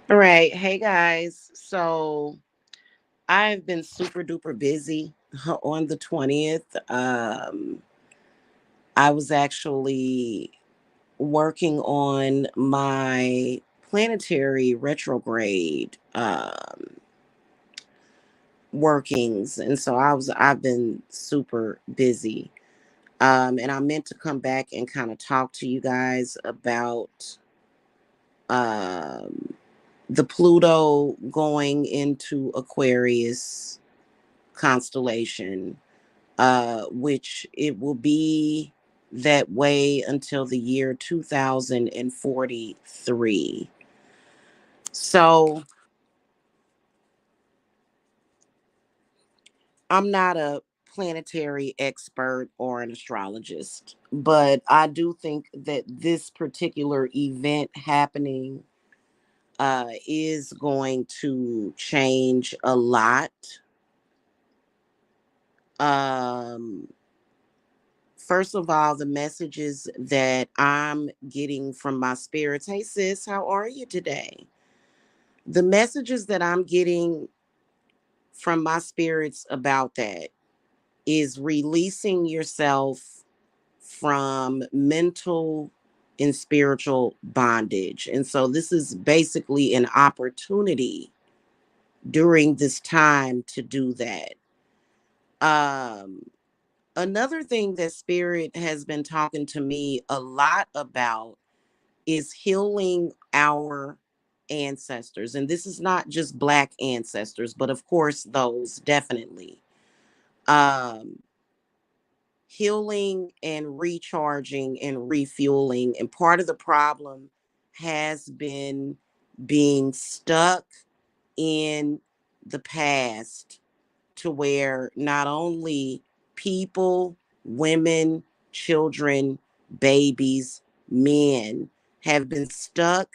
All right. Hey guys. So I've been super duper busy on the 20th. I was actually working on my planetary retrograde workings. And so I've been super busy. And I meant to come back and kind of talk to you guys about um the Pluto going into Aquarius constellation, which it will be that way until the year 2043. So I'm not a planetary expert or an astrologist, but I do think that this particular event happening is going to change a lot. Um, First of all, the messages that I'm getting from my spirits. Hey, sis, how are you today? The messages that I'm getting from my spirits about that is releasing yourself from mental and spiritual bondage. And so, this is basically an opportunity during this time to do that. Um, Another thing that Spirit has been talking to me a lot about is healing our ancestors. And this is not just Black ancestors, but of course, those definitely. Um, Healing and recharging and refueling. And part of the problem has been being stuck in the past to where not only people, women, children, babies, men have been stuck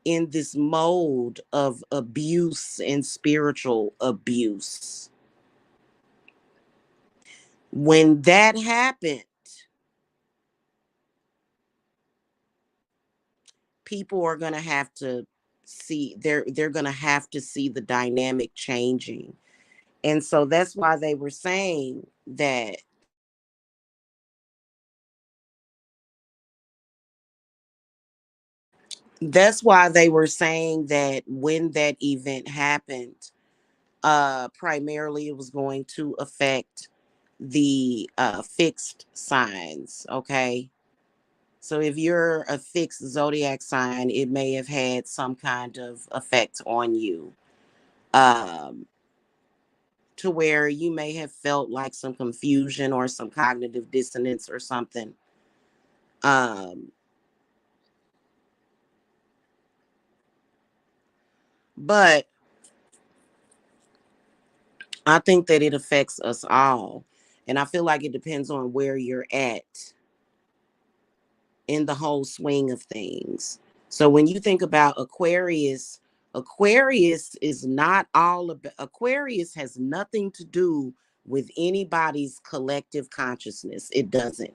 in this mode of abuse and spiritual abuse. When that happened, people are going to have to see they're going to have to see the dynamic changing. And so that's why they were saying that when that event happened, primarily it was going to affect the fixed signs. Okay. So if you're a fixed zodiac sign, it may have had some kind of effect on you, um, to where you may have felt like some confusion or some cognitive dissonance or something. Um, but I think that it affects us all. And I feel like it depends on where you're at in the whole swing of things. So when you think about Aquarius, Aquarius is not all about, Aquarius has nothing to do with anybody's collective consciousness. It doesn't.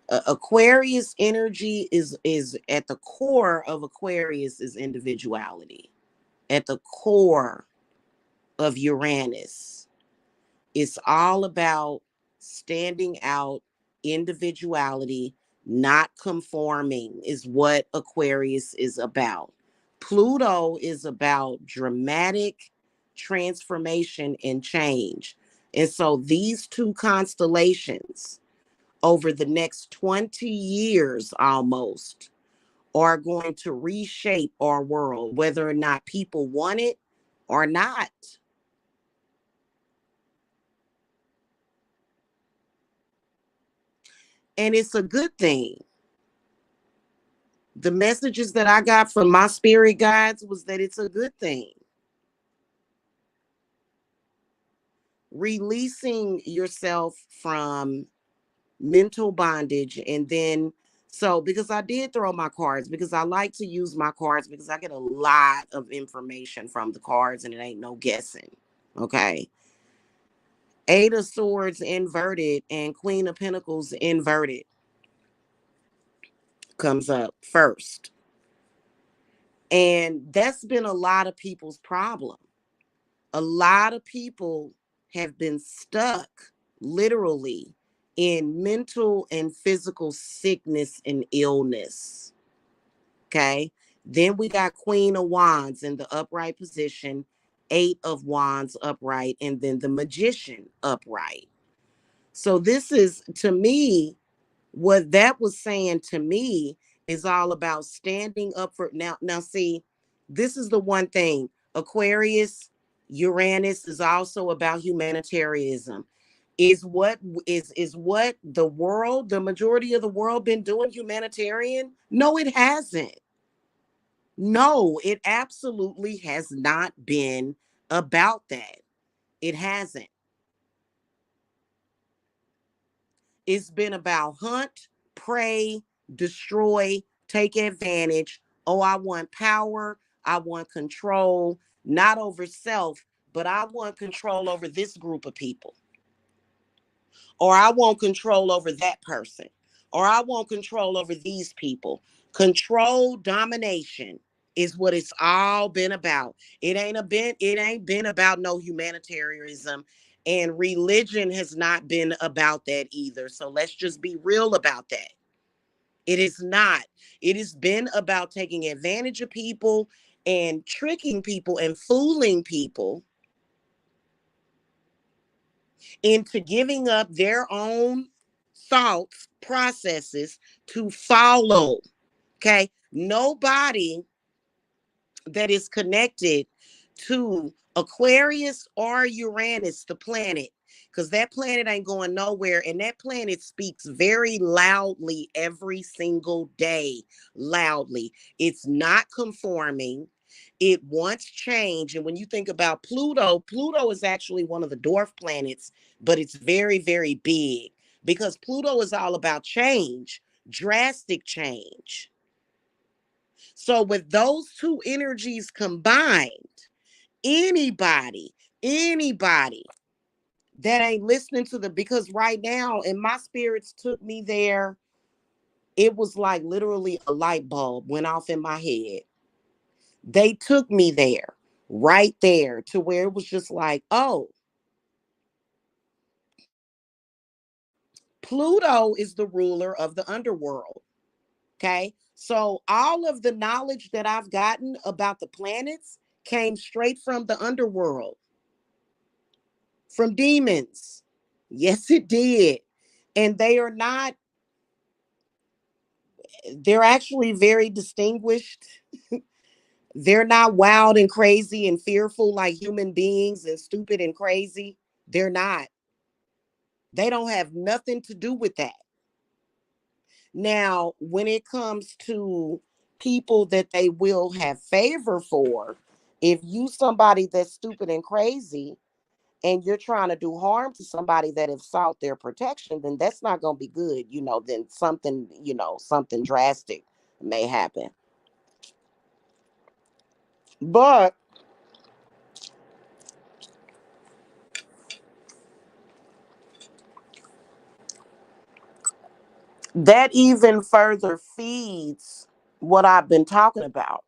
Aquarius energy is at the core of Aquarius is individuality. At the core of Uranus, it's all about standing out, individuality, not conforming, is what Aquarius is about. Pluto is about dramatic transformation and change. And so these two constellations over the next 20 years almost are going to reshape our world, whether or not people want it or not. And it's a good thing. The messages that I got from my spirit guides was that it's a good thing. Releasing yourself from mental bondage. And then, so because I did throw my cards, because I like to use my cards because I get a lot of information from the cards and it ain't no guessing. Okay. Eight of Swords inverted and Queen of Pentacles inverted comes up first. And that's been a lot of people's problem. A lot of people have been stuck literally in mental and physical sickness and illness. Okay. Then we got Queen of Wands in the upright position, Eight of Wands upright, and then the Magician upright. So this is, to me, what that was saying to me is all about standing up for now see, this is the one thing. Aquarius, Uranus is also about humanitarianism. Is what is what the world, the majority of the world been doing humanitarian? No, it hasn't. No, it absolutely has not been about that. It hasn't. It's been about hunt, prey, destroy, take advantage. Oh, I want power. I want control, not over self, but I want control over this group of people. Or I want control over that person. Or I want control over these people. Control, domination is what it's all been about. It ain't been about no humanitarianism, and religion has not been about that either. So let's just be real about that. It is not. It has been about taking advantage of people and tricking people and fooling people into giving up their own thoughts, processes to follow. Okay. Nobody that is connected to Aquarius or Uranus, the planet, because that planet ain't going nowhere. And that planet speaks very loudly every single day. Loudly. It's not conforming. It wants change. And when you think about Pluto, Pluto is actually one of the dwarf planets, but it's very, very big because Pluto is all about change, drastic change. So with those two energies combined, anybody that ain't listening to the, because right now, and my spirits took me there, it was like literally a light bulb went off in my head. They took me there, right there, to where it was just like, oh, Pluto is the ruler of the underworld. Okay. So all of the knowledge that I've gotten about the planets came straight from the underworld, from demons. Yes, it did. And they are not, they're actually very distinguished. They're not wild and crazy and fearful like human beings and stupid and crazy. They're not. They don't have nothing to do with that. Now, when it comes to people that they will have favor for, if you somebody that's stupid and crazy and you're trying to do harm to somebody that have sought their protection, then that's not going to be good. Then something, something drastic may happen. But that even further feeds what I've been talking about.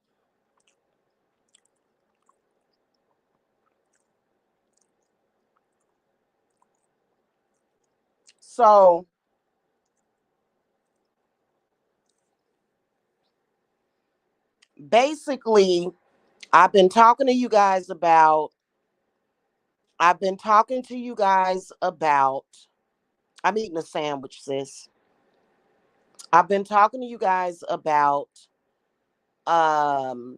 So basically, I've been talking to you guys about, I've been talking to you guys about, I'm eating a sandwich, sis. I've been talking to you guys about um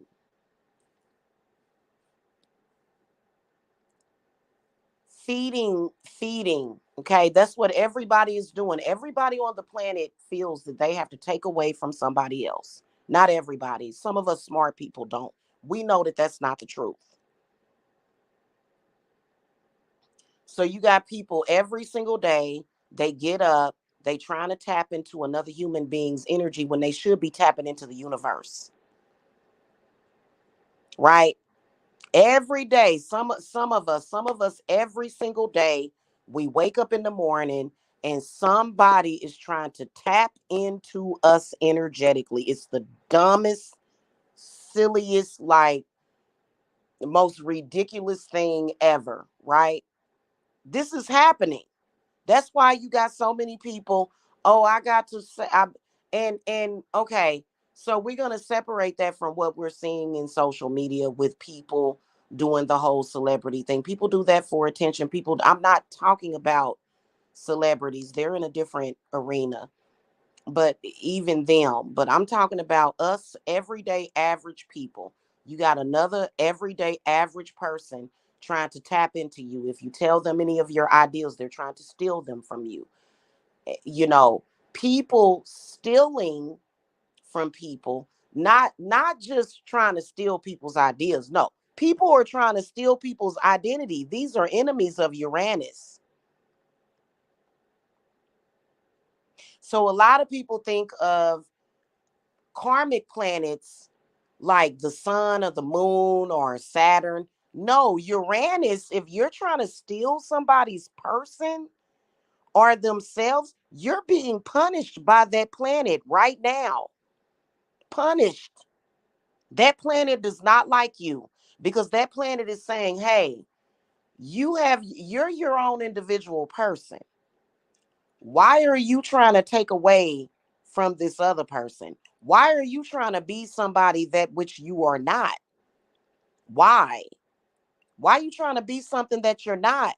feeding. Okay, that's what everybody is doing. Everybody on the planet feels that they have to take away from somebody else. Not everybody. Some of us smart people don't. We know that that's not the truth. So you got people every single day, they get up, they trying to tap into another human being's energy when they should be tapping into the universe. Right? Every day, some of us every single day, we wake up in the morning and somebody is trying to tap into us energetically. It's the dumbest silliest, like the most ridiculous thing ever, right? This is happening. That's why you got so many people. Oh, I got to say, and okay. So we're gonna separate that from what we're seeing in social media with people doing the whole celebrity thing. People do that for attention. People, I'm not talking about celebrities. They're in a different arena, but even them. But I'm talking about us, everyday average people. You got another everyday average person trying to tap into you. If you tell them any of your ideals, they're trying to steal them from you. You know, people stealing from people, not just trying to steal people's ideas. No, people are trying to steal people's identity. These are enemies of Uranus. So a lot of people think of karmic planets like the sun or the moon or Saturn. No, Uranus, if you're trying to steal somebody's person or themselves, you're being punished by that planet right now. Punished. That planet does not like you because that planet is saying, hey, you're your own individual person. Why are you trying to take away from this other person? Why are you trying to be somebody that which you are not? Why? Why are you trying to be something that you're not?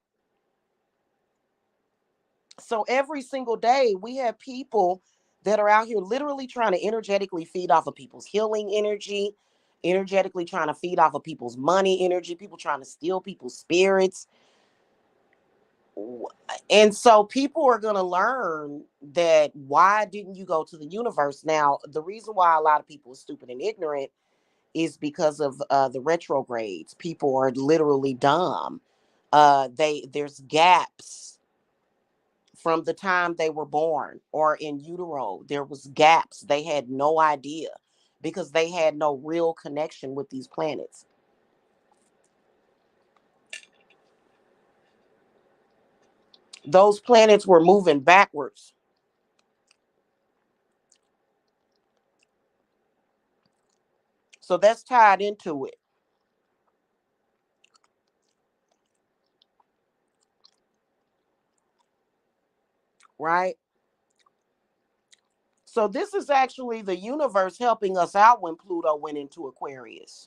So every single day we have people that are out here literally trying to energetically feed off of people's healing energy, energetically trying to feed off of people's money energy, people trying to steal people's spirits. And so people are going to learn that why didn't you go to the universe? Now, the reason why a lot of people are stupid and ignorant is because of the retrogrades. People are literally dumb. There's gaps from the time they were born or in utero. There was gaps. They had no idea because they had no real connection with these planets. Those planets were moving backwards. So that's tied into it, right? So this is actually the universe helping us out when Pluto went into Aquarius.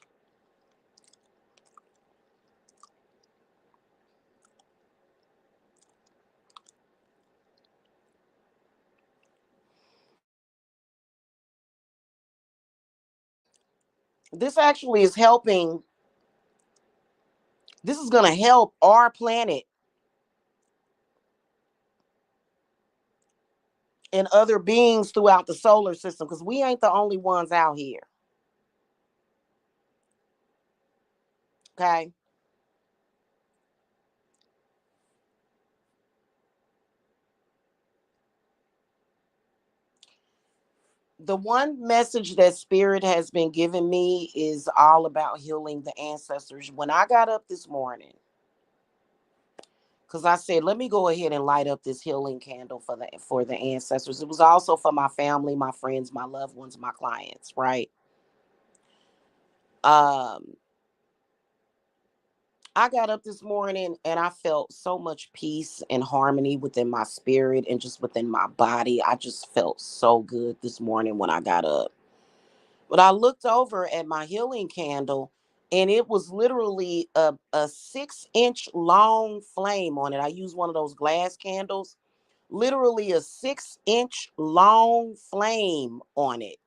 This actually is helping. This is going to help our planet and other beings throughout the solar system because we ain't the only ones out here. Okay. The one message that Spirit has been giving me is all about healing the ancestors. When I got up this morning, because I said, let me go ahead and light up this healing candle for the ancestors. It was also for my family, my friends, my loved ones, my clients, right? Um, I got up this morning and I felt so much peace and harmony within my spirit and just within my body. I just felt so good this morning when I got up. But I looked over at my healing candle and it was literally a 6-inch long flame on it. I used one of those glass candles, literally a 6-inch long flame on it.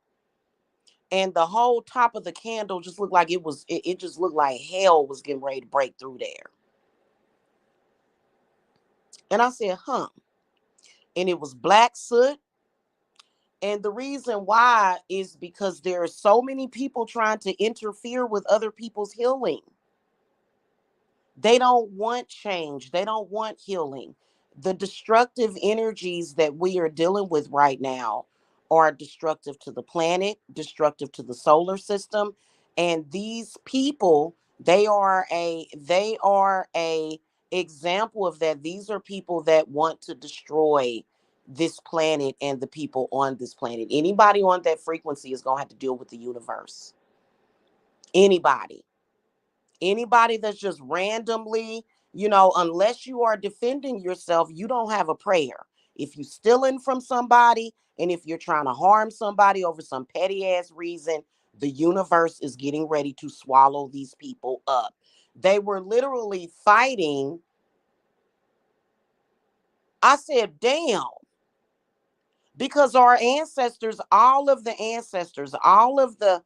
And the whole top of the candle just looked like it just looked like hell was getting ready to break through there. And I said, huh. And it was black soot. And the reason why is because there are so many people trying to interfere with other people's healing. They don't want change. They don't want healing. The destructive energies that we are dealing with right now are destructive to the planet, destructive to the solar system. And these people, they are a example of that. These are people that want to destroy this planet and the people on this planet. Anybody on that frequency is going to have to deal with the universe. Anybody. Anybody that's just randomly, you know, unless you are defending yourself, you don't have a prayer. If you're stealing from somebody and if you're trying to harm somebody over some petty ass reason, the universe is getting ready to swallow these people up. They were literally fighting. I said, damn, because our ancestors, all of the ancestors, all of the,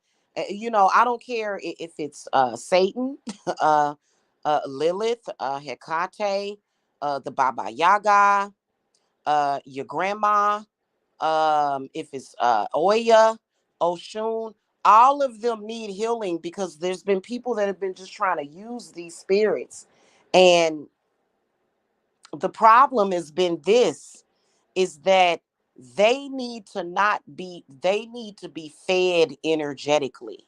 you know, I don't care if it's Satan, uh, Lilith, Hecate, the Baba Yaga, your grandma, if it's Oya, Oshun, all of them need healing because there's been people that have been just trying to use these spirits. And the problem has been this, is that they need to be fed energetically.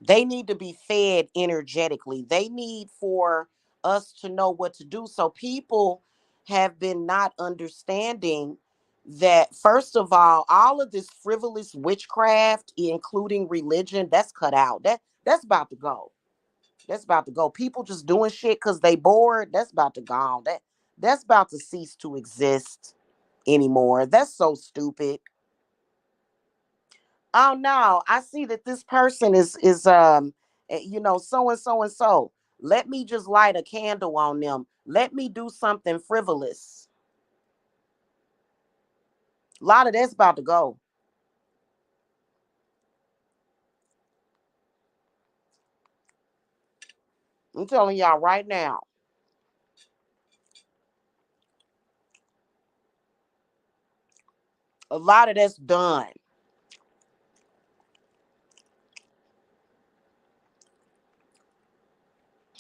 They need to be fed energetically. They need for us to know what to do. So people have been not understanding that, first of all of this frivolous witchcraft, including religion, that's cut out. That's about to go. That's about to go. People just doing shit because they bored. That's about to go. That's about to cease to exist anymore. That's so stupid. Oh no, I see that this person is you know, so and so and so. Let me just light a candle on them. Let me do something frivolous. A lot of that's about to go. I'm telling y'all right now. A lot of that's done.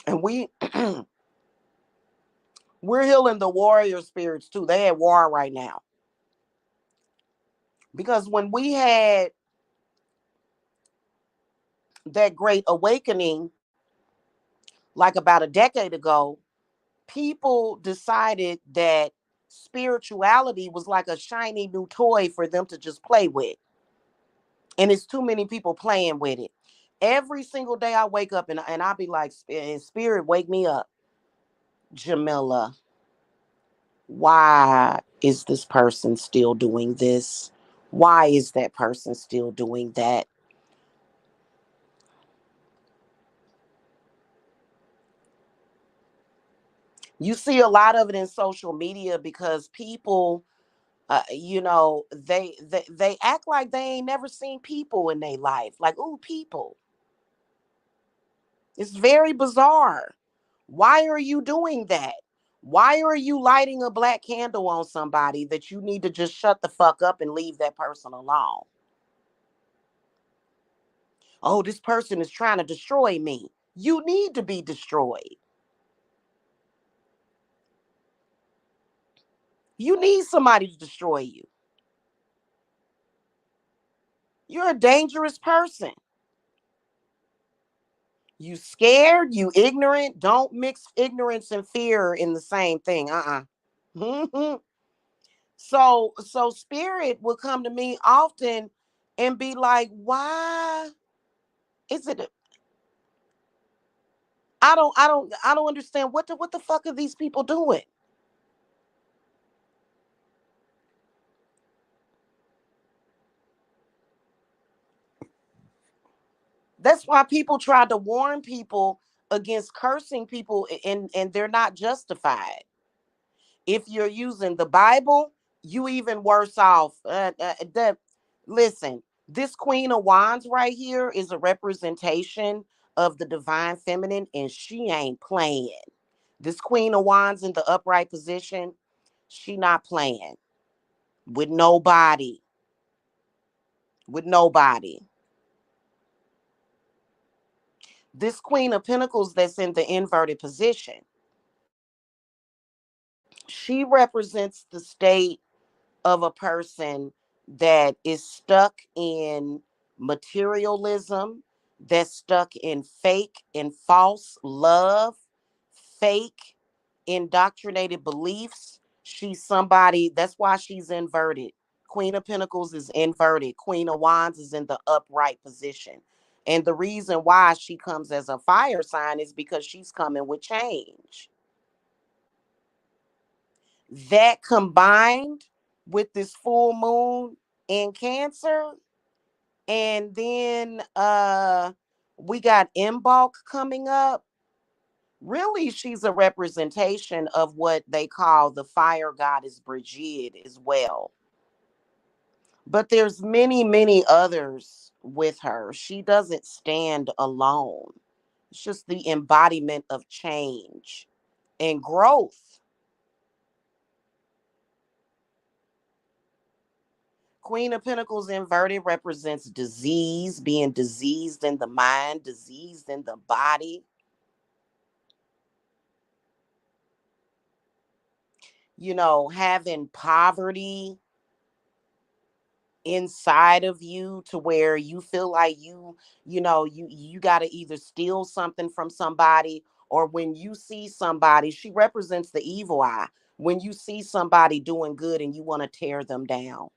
And we're healing the warrior spirits too. They at war right now. Because when we had that great awakening, like about a decade ago, people decided that spirituality was like a shiny new toy for them to just play with. And it's too many people playing with it. Every single day I wake up and I be like, Spirit, wake me up. Jamila, why is this person still doing this? Why is that person still doing that? You see a lot of it in social media because people, you know, they act like they ain't never seen people in their life. Like, ooh, people. It's very bizarre. Why are you doing that? Why are you lighting a black candle on somebody that you need to just shut the fuck up and leave that person alone? Oh, this person is trying to destroy me. You need to be destroyed. You need somebody to destroy you. You're a dangerous person. You scared, you ignorant. Don't mix ignorance and fear in the same thing. So spirit will come to me often and be like, why is it I don't understand what the fuck are these people doing? That's why people try to warn people against cursing people and they're not justified. If you're using the Bible, you even worse off. Listen, this Queen of Wands right here is a representation of the divine feminine, and she ain't playing. This Queen of Wands in the upright position, she not playing with nobody. With nobody. This Queen of Pentacles that's in the inverted position, she represents the state of a person that is stuck in materialism, that's stuck in fake and false love, fake indoctrinated beliefs. She's somebody, that's why she's inverted. Queen of Pentacles is inverted. Queen of Wands is in the upright position. And the reason why she comes as a fire sign is because she's coming with change. That combined with this full moon in Cancer, and then we got Imbolc coming up. Really, she's a representation of what they call the fire goddess Brigitte as well. But there's many, many others with her. She doesn't stand alone. It's just the embodiment of change and growth. Queen of Pentacles inverted represents disease, being diseased in the mind, diseased in the body. You know, having poverty inside of you to where you feel like you got to either steal something from somebody, or when you see somebody, she represents the evil eye. When you see somebody doing good and you want to tear them down,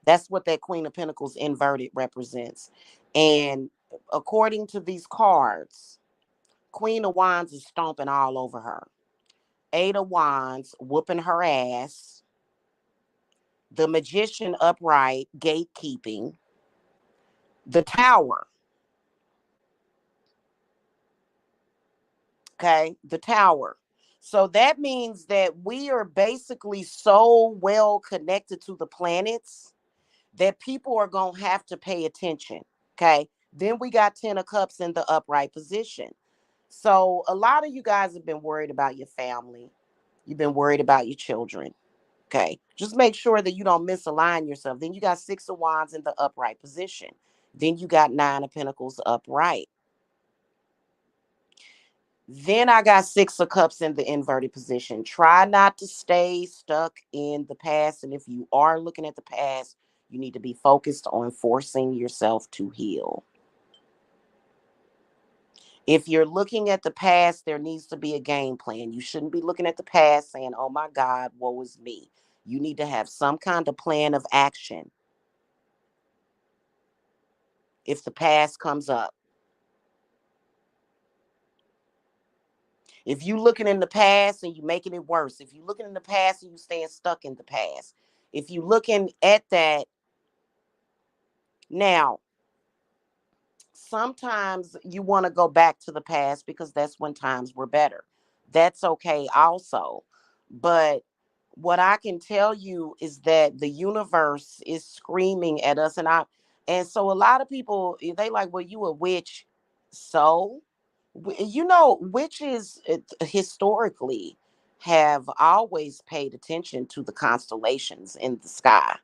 that's what that Queen of Pentacles inverted represents. And according to these cards, Queen of Wands is stomping all over her. Eight of Wands whooping her ass. The Magician upright gatekeeping. The Tower. Okay, the Tower. So that means that we are basically so well connected to the planets that people are going to have to pay attention. Okay, then we got 10 of Cups in the upright position. So a lot of you guys have been worried about your family. You've been worried about your children. Okay, just make sure that you don't misalign yourself. Then you got 6 of Wands in the upright position. Then you got 9 of Pentacles upright. Then I got 6 of Cups in the inverted position. Try not to stay stuck in the past. And if you are looking at the past, you need to be focused on forcing yourself to heal. If you're looking at the past, there needs to be a game plan. You shouldn't be looking at the past saying, oh my God, woe is me. You need to have some kind of plan of action if the past comes up. If you looking in the past and you making it worse, if you looking in the past and you staying stuck in the past, if you looking at that now, sometimes you want to go back to the past because that's when times were better. That's okay also. But what I can tell you is that the universe is screaming at us, and so a lot of people, they like, well, you a witch. So witches historically have always paid attention to the constellations in the sky.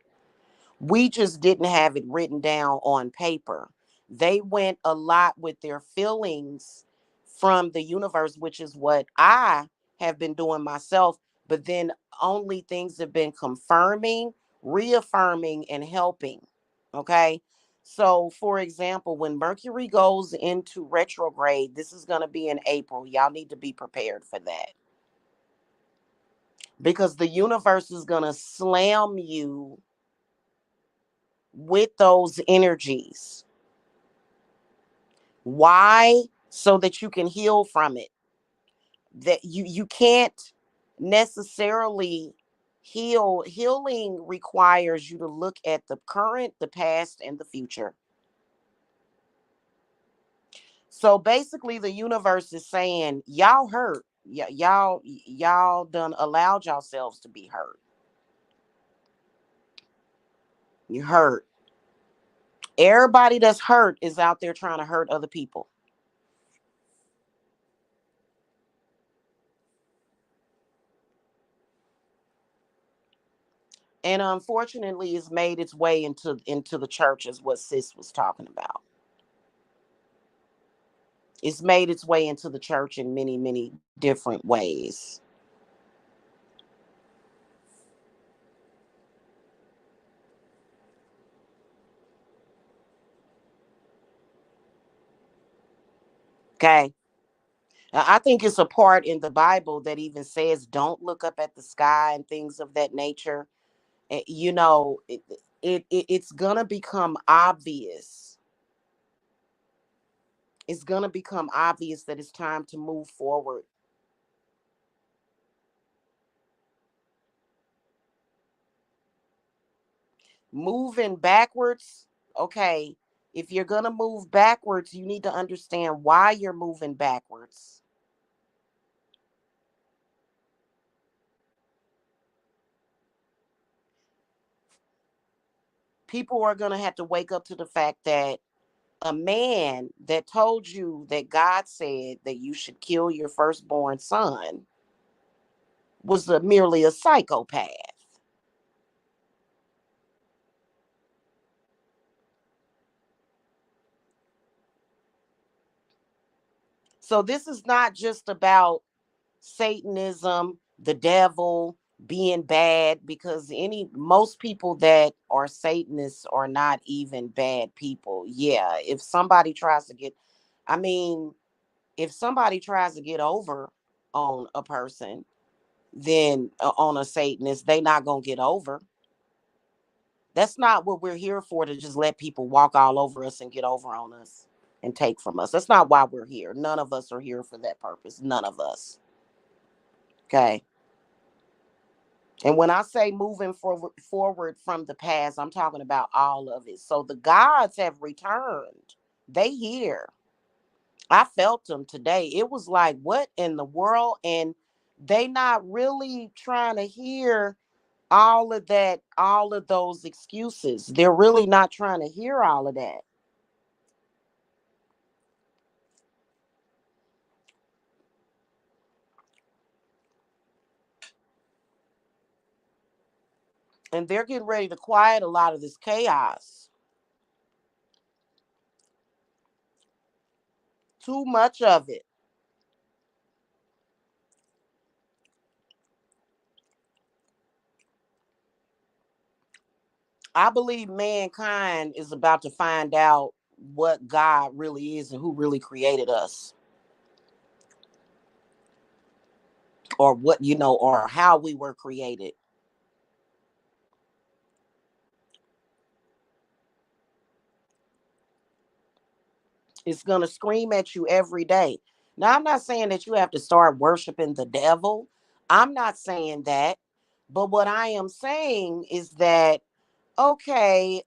We just didn't have it written down on paper. They went a lot with their feelings from the universe, which is what I have been doing myself. But then only things have been confirming, reaffirming, and helping. Okay. So, for example, when Mercury goes into retrograde, this is going to be in April. Y'all need to be prepared for that because the universe is going to slam you with those energies. Why? So that you can heal from it. That you can't necessarily heal. Healing requires you to look at the current, the past, and the future. So basically the universe is saying y'all hurt. Y'all done allowed yourselves to be hurt. You hurt. Everybody that's hurt is out there trying to hurt other people. And unfortunately it's made its way into the church, is what sis was talking about. It's made its way into the church in many, many different ways. Okay. I think it's a part in the Bible that even says don't look up at the sky and things of that nature. You know, it's gonna become obvious it's going to become obvious that it's time to move forward. Moving backwards, okay, if you're going to move backwards, you need to understand why you're moving backwards. People are going to have to wake up to the fact that a man that told you that God said that you should kill your firstborn son was merely a psychopath. So this is not just about Satanism, the devil, being bad, because most people that are Satanists are not even bad people. Yeah, if somebody tries to get, I mean, if somebody tries to get over on a person, then on a Satanist, they not gonna get over. That's not what we're here for, to just let people walk all over us and get over on us and take from us. That's not why we're here. None of us are here for that purpose. None of us. Okay. And when I say moving forward from the past, I'm talking about all of it. So the gods have returned. They here. I felt them today. It was like, what in the world? And they not really trying to hear all of that, all of those excuses. They're really not trying to hear all of that. And they're getting ready to quiet a lot of this chaos. Too much of it. I believe mankind is about to find out what God really is and who really created us, or what, or how we were created. It's going to scream at you every day. Now, I'm not saying that you have to start worshiping the devil. I'm not saying that. But what I am saying is that, okay,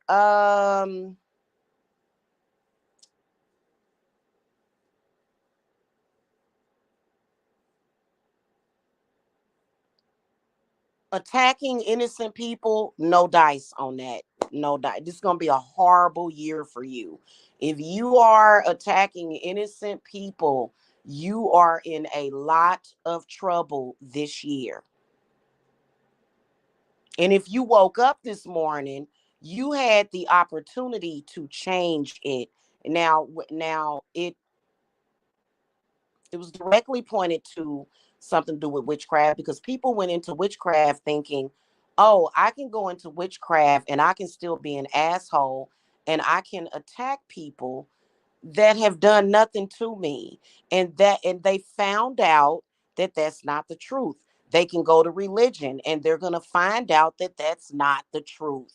attacking innocent people, no dice on that. No dice. This is going to be a horrible year for you. If you are attacking innocent people, you are in a lot of trouble this year. And if you woke up this morning, you had the opportunity to change it. Now it was directly pointed to something to do with witchcraft, because people went into witchcraft thinking, oh, I can go into witchcraft and I can still be an asshole and I can attack people that have done nothing to me. And they found out that that's not the truth. They can go to religion and they're going to find out that that's not the truth.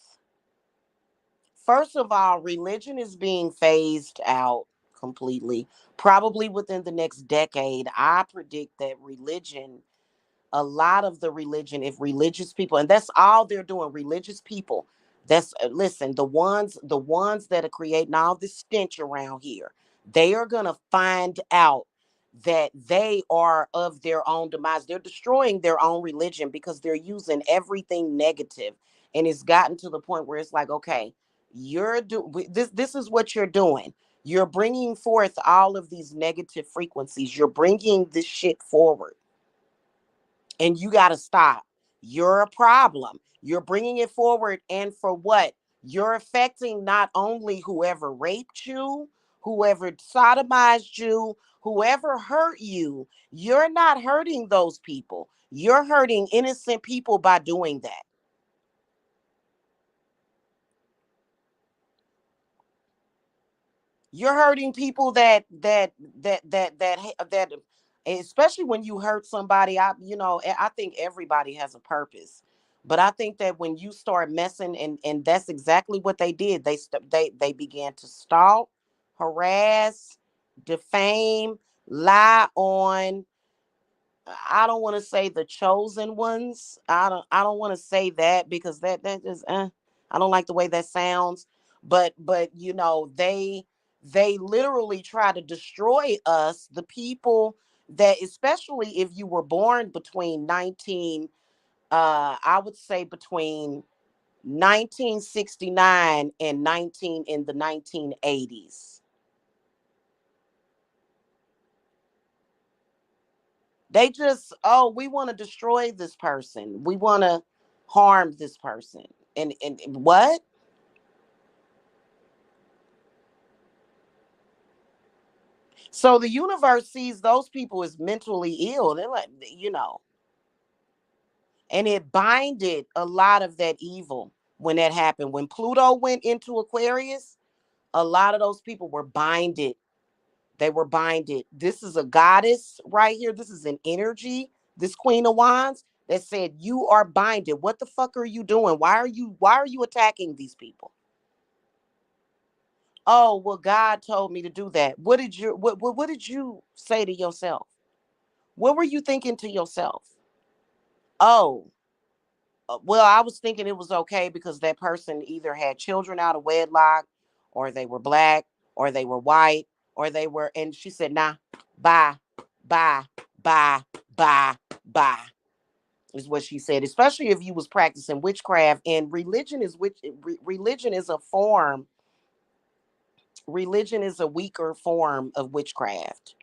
First of all, religion is being phased out completely. Probably within the next decade, I predict that religion, a lot of the religion, if religious people, and that's all they're doing, religious people, that's listen, the ones that are creating all this stench around here, they are going to find out that they are of their own demise. They're destroying their own religion because they're using everything negative. And it's gotten to the point where it's like, okay, this is what you're doing. You're bringing forth all of these negative frequencies. You're bringing this shit forward, and you got to stop. You're a problem. You're bringing it forward. And for what? You're affecting not only whoever raped you, whoever sodomized you, whoever hurt you. You're not hurting those people. You're hurting innocent people by doing that. You're hurting people that especially when you hurt somebody. I think everybody has a purpose, but I think that when you start messing, and that's exactly what they did. They began to stalk, harass, defame, lie on. I don't want to say the chosen ones. I don't want to say that because that just I don't like the way that sounds. But you know, they literally try to destroy us, the people that, especially if you were born between 19 I would say between 1969 and 19 in the 1980s. They just, oh, we want to destroy this person. We want to harm this person. And what? So the universe sees those people as mentally ill. They're like, you know, and it binded a lot of that evil when that happened. When Pluto went into Aquarius, a lot of those people were binded. They were binded. This is a goddess right here. This is an energy, this Queen of Wands, that said you are binded. What the fuck are you doing? Why are you attacking these people? Oh, well, God told me to do that. What did you say to yourself? What were you thinking to yourself? Oh, well, I was thinking it was okay because that person either had children out of wedlock, or they were black, or they were white, or they were, and she said, nah, bye, bye, bye, bye, bye, is what she said. Especially if you was practicing witchcraft, and religion is a form, religion is a weaker form of witchcraft.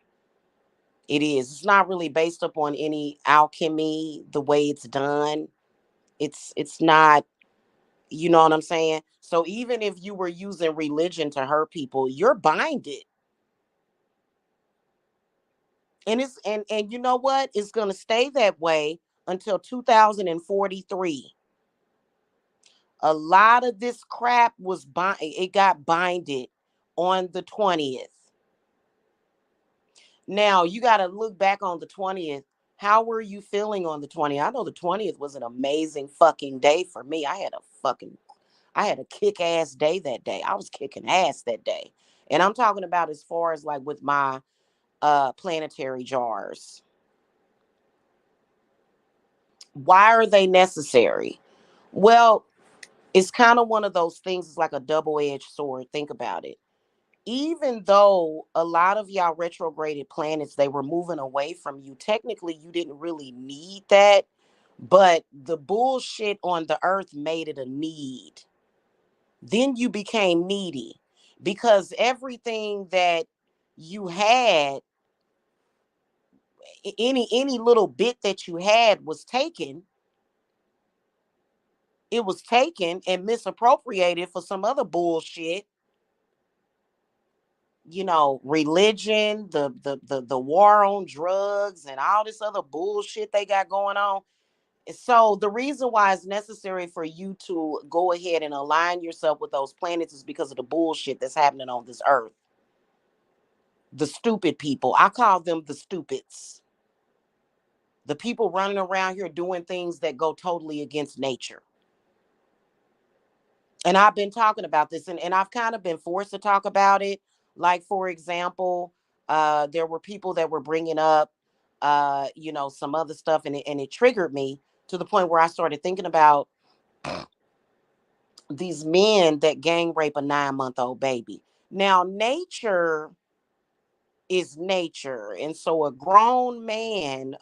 It is. It's not really based upon any alchemy, the way it's done. It's not, you know what I'm saying? So even if you were using religion to hurt people, you're binded. And you know what? It's gonna stay that way until 2043. A lot of this crap it got binded on the 20th. Now you gotta look back on the 20th. How were you feeling on the 20th? I know the 20th was an amazing fucking day for me. I had a kick ass day that day. I was kicking ass that day. And I'm talking about as far as like with my planetary jars. Why are they necessary? Well, it's kind of one of those things, it's like a double-edged sword. Think about it. Even though a lot of y'all retrograded planets, they were moving away from you, technically you didn't really need that, but the bullshit on the earth made it a need. Then you became needy because everything that you had, any little bit that you had was taken. It was taken and misappropriated for some other bullshit. You know, religion, the war on drugs, and all this other bullshit they got going on. So the reason why it's necessary for you to go ahead and align yourself with those planets is because of the bullshit that's happening on this earth. The stupid people. I call them the stupids. The people running around here doing things that go totally against nature. And I've been talking about this, and I've kind of been forced to talk about it. Like, for example, there were people that were bringing up, you know, some other stuff, and it triggered me to the point where I started thinking about these men that gang rape a 9-month-old baby. Now, nature is nature. And so a grown man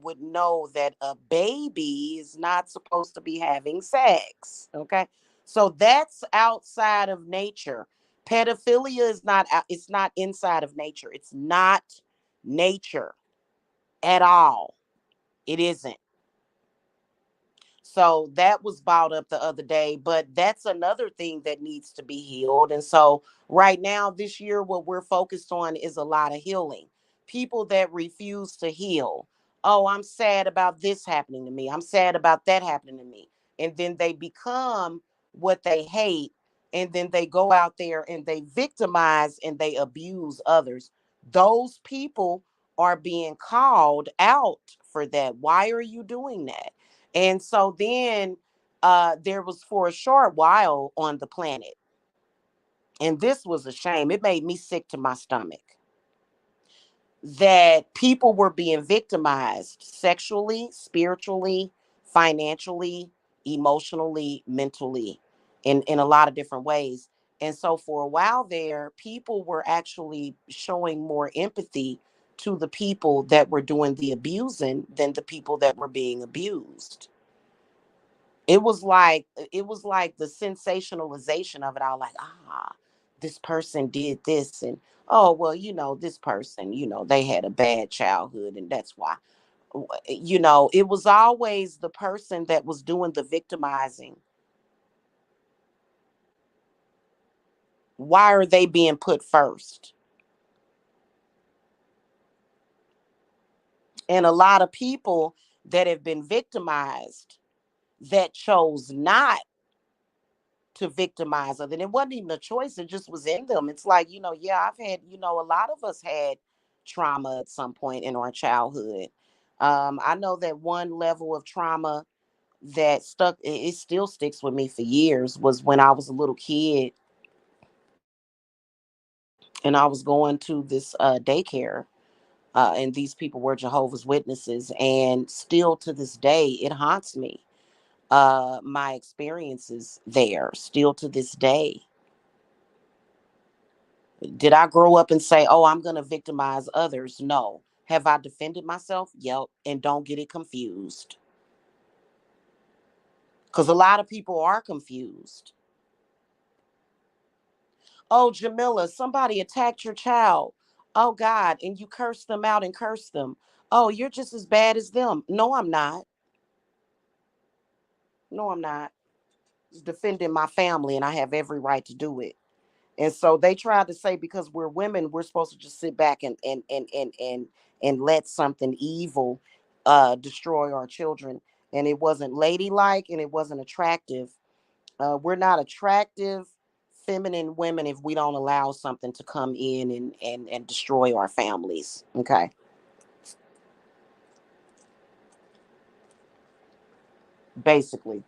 would know that a baby is not supposed to be having sex. Okay. So that's outside of nature. Pedophilia is not it's not inside of nature. It's not nature at all. It isn't. So that was brought up the other day, but that's another thing that needs to be healed. And so right now, this year, what we're focused on is a lot of healing. People that refuse to heal. Oh, I'm sad about this happening to me. I'm sad about that happening to me. And then they become what they hate. And then they go out there and they victimize and they abuse others. Those people are being called out for that. Why are you doing that? And so then there was, for a short while on the planet, and this was a shame. It made me sick to my stomach that people were being victimized sexually, spiritually, financially, emotionally, mentally, in a lot of different ways. And so for a while there, people were actually showing more empathy to the people that were doing the abusing than the people that were being abused. It was like the sensationalization of it all, like, this person did this, and oh well, this person, they had a bad childhood and that's why. It was always the person that was doing the victimizing. Why are they being put first? And a lot of people that have been victimized that chose not to victimize other. And it wasn't even a choice, it just was in them. It's like, yeah, I've had, a lot of us had trauma at some point in our childhood. I know that one level of trauma that stuck, it still sticks with me for years, was when I was a little kid and I was going to this daycare. And these people were Jehovah's Witnesses, and still to this day it haunts me. My experiences there, still to this day. Did I grow up and say, oh, I'm going to victimize others? No. Have I defended myself? Yep. And don't get it confused. Because a lot of people are confused. Oh, Jamila, somebody attacked your child. Oh, God. And you cursed them out and cursed them. Oh, you're just as bad as them. No, I'm not. No, I'm not. It's defending my family, and I have every right to do it. And so they tried to say, because we're women, we're supposed to just sit back and let something evil destroy our children. And it wasn't ladylike and it wasn't attractive. We're not attractive, feminine women if we don't allow something to come in and destroy our families. Okay. Basically.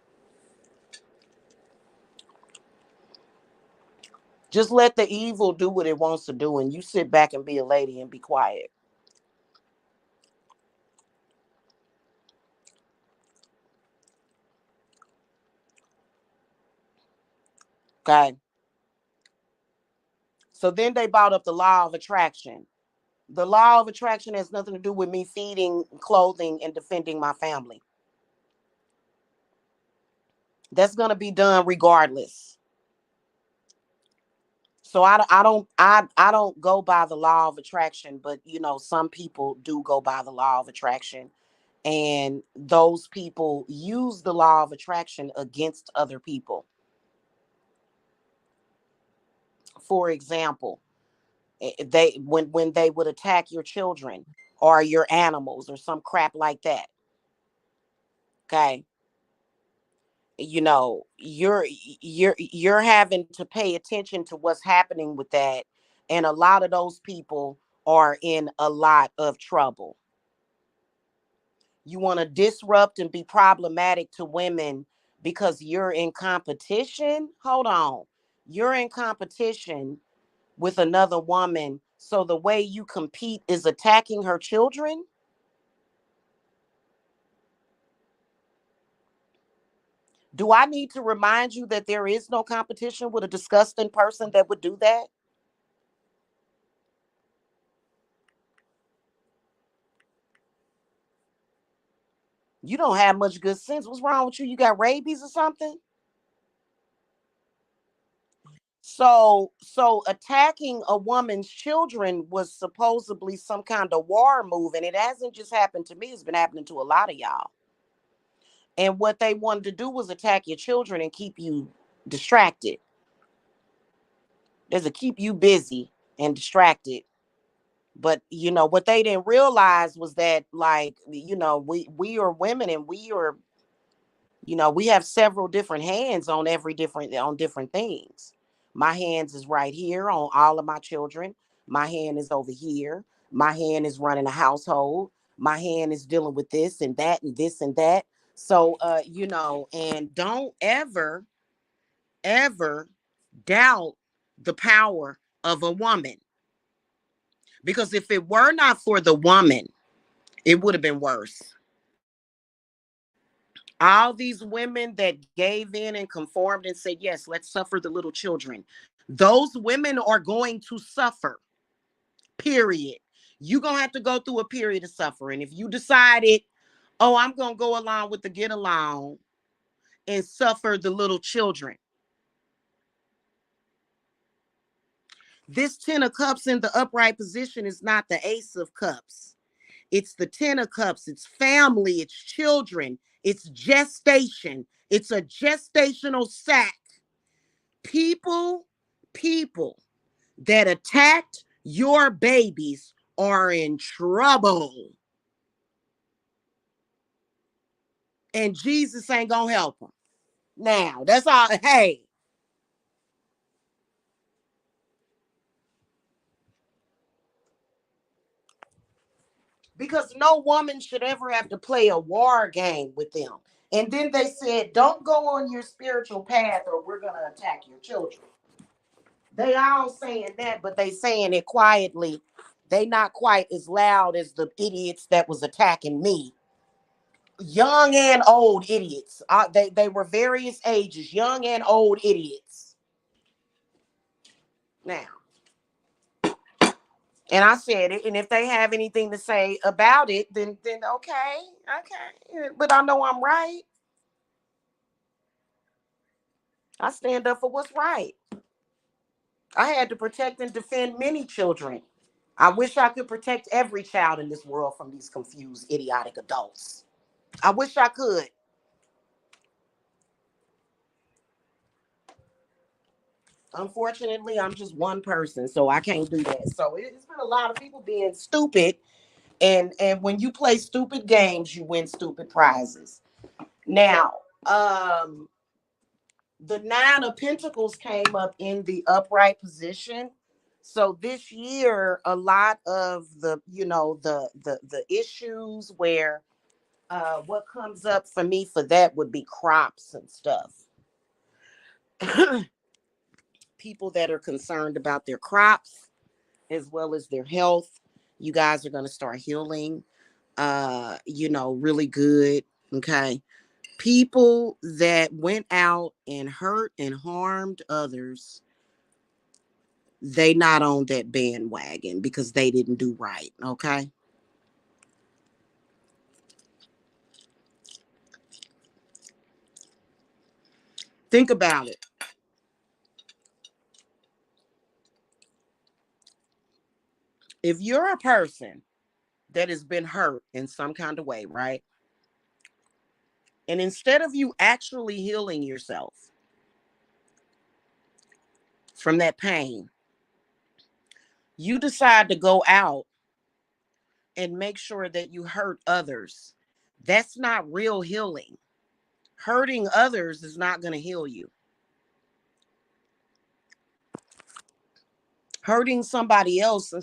Just let the evil do what it wants to do, and you sit back and be a lady and be quiet. Okay. So then they brought up the law of attraction. The law of attraction has nothing to do with me feeding, clothing, and defending my family. That's going to be done regardless. So I don't go by the law of attraction, but some people do go by the law of attraction, and those people use the law of attraction against other people. For example, they when they would attack your children or your animals or some crap like that. Okay, you're having to pay attention to what's happening with that, and a lot of those people are in a lot of trouble. You want to disrupt and be problematic to women because you're in competition. Hold on. You're in competition with another woman, so the way you compete is attacking her children. Do I need to remind you that there is no competition with a disgusting person that would do that? You don't have much good sense. What's wrong with you? You got rabies or something? So attacking a woman's children was supposedly some kind of war move, and it hasn't just happened to me. It's been happening to a lot of y'all. And what they wanted to do was attack your children and keep you distracted. There's a keep you busy and distracted. But what they didn't realize was that, like, we are women, and we have several different hands on different things. My hands is right here on all of my children. My hand is over here. My hand is running a household. My hand is dealing with this and that and this and that. So and don't ever doubt the power of a woman. Because if it were not for the woman, it would have been worse. All these women that gave in and conformed and said, yes, let's suffer the little children. Those women are going to suffer, period. You're going to have to go through a period of suffering. If you decided, oh, I'm going to go along with the get along and suffer the little children. This 10 of cups in the upright position is not the ace of cups. It's the 10 of cups. It's family. It's children. It's gestation. It's a gestational sac. People that attacked your babies are in trouble. And Jesus ain't gonna help them. Now, that's all. Hey. Because no woman should ever have to play a war game with them. And then they said, don't go on your spiritual path or we're going to attack your children. They all saying that, but they saying it quietly. They not quite as loud as the idiots that was attacking me. Young and old idiots. They were various ages, young and old idiots. Now, and I said it, and if they have anything to say about it, then okay. But I know I'm right. I stand up for what's right. I had to protect and defend many children. I wish I could protect every child in this world from these confused, idiotic adults. I wish I could. Unfortunately, I'm just one person, so I can't do that. So it's been a lot of people being stupid, and when you play stupid games, you win stupid prizes. Now, the 9 of Pentacles came up in the upright position. So this year, a lot of the issues where what comes up for me for that would be crops and stuff. People that are concerned about their crops as well as their health, you guys are going to start healing, really good. Okay. People that went out and hurt and harmed others, they not on that bandwagon because they didn't do right. Okay. Think about it. If you're a person that has been hurt in some kind of way, right? And instead of you actually healing yourself from that pain, you decide to go out and make sure that you hurt others. That's not real healing. Hurting others is not going to heal you. Hurting somebody else,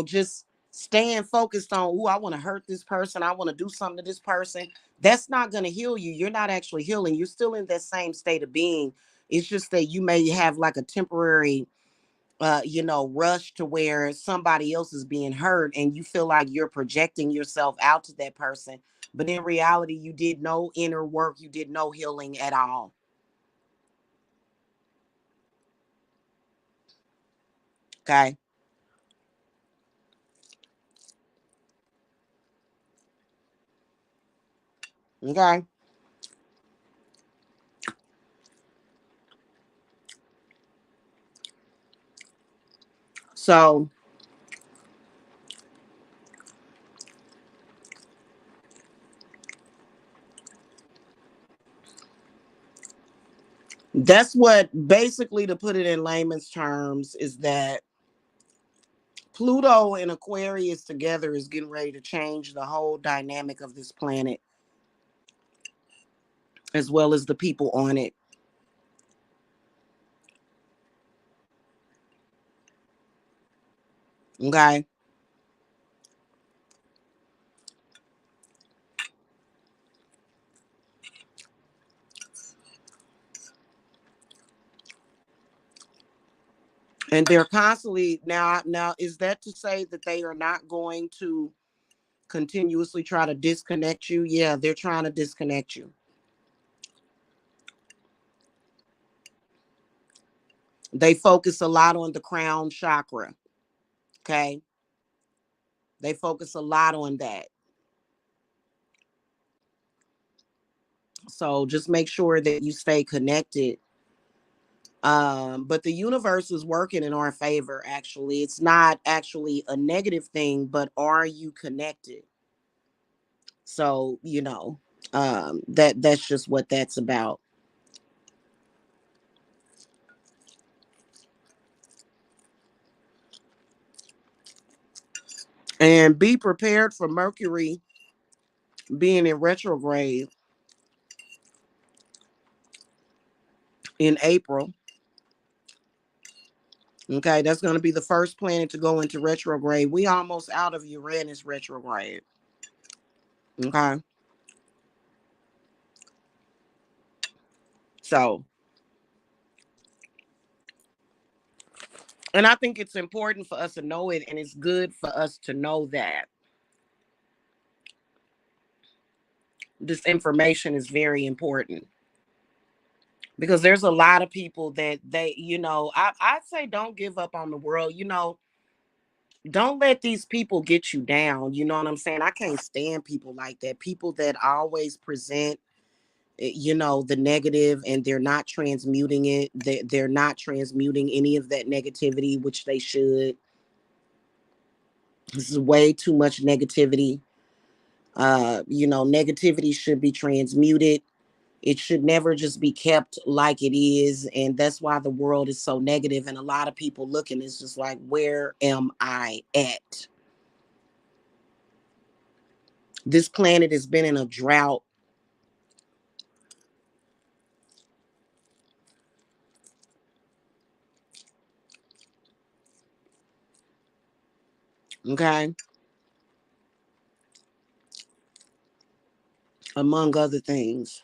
just staying focused on, oh, I want to hurt this person. I want to do something to this person. That's not going to heal you. You're not actually healing. You're still in that same state of being. It's just that you may have like a temporary rush to where somebody else is being hurt and you feel like you're projecting yourself out to that person. But in reality, you did no inner work. You did no healing at all. Okay. Okay. So that's what, basically, to put it in layman's terms, is that Pluto and Aquarius together is getting ready to change the whole dynamic of this planet, as well as the people on it. Okay. And they're constantly now is that to say that they are not going to continuously try to disconnect you? Yeah, they're trying to disconnect you. They focus a lot on the crown chakra. Okay. They focus a lot on that. So just make sure that you stay connected. But the universe is working in our favor, actually. It's not actually a negative thing, but are you connected? So, that's just what that's about. And be prepared for Mercury being in retrograde in April. Okay, that's going to be the first planet to go into retrograde. We almost out of Uranus retrograde. Okay. So, and I think it's important for us to know it, and it's good for us to know that this information is very important, because there's a lot of people that I'd say don't give up on the world. Don't let these people get you down. You know what I'm saying? I can't stand people like that. People that always present, the negative, and they're not transmuting it. They're not transmuting any of that negativity, which they should. This is way too much negativity. Negativity should be transmuted. It should never just be kept like it is. And that's why the world is so negative. And a lot of people looking, it's just like, where am I at? This planet has been in a drought. Okay. Among other things.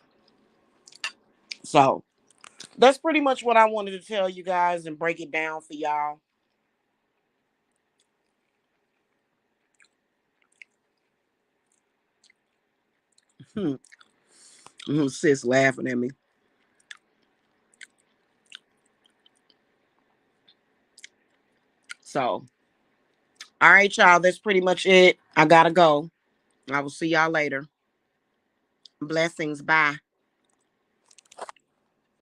So that's pretty much what I wanted to tell you guys and break it down for y'all. Sis laughing at me. So, all right, y'all. That's pretty much it. I gotta go. I will see y'all later. Blessings. Bye.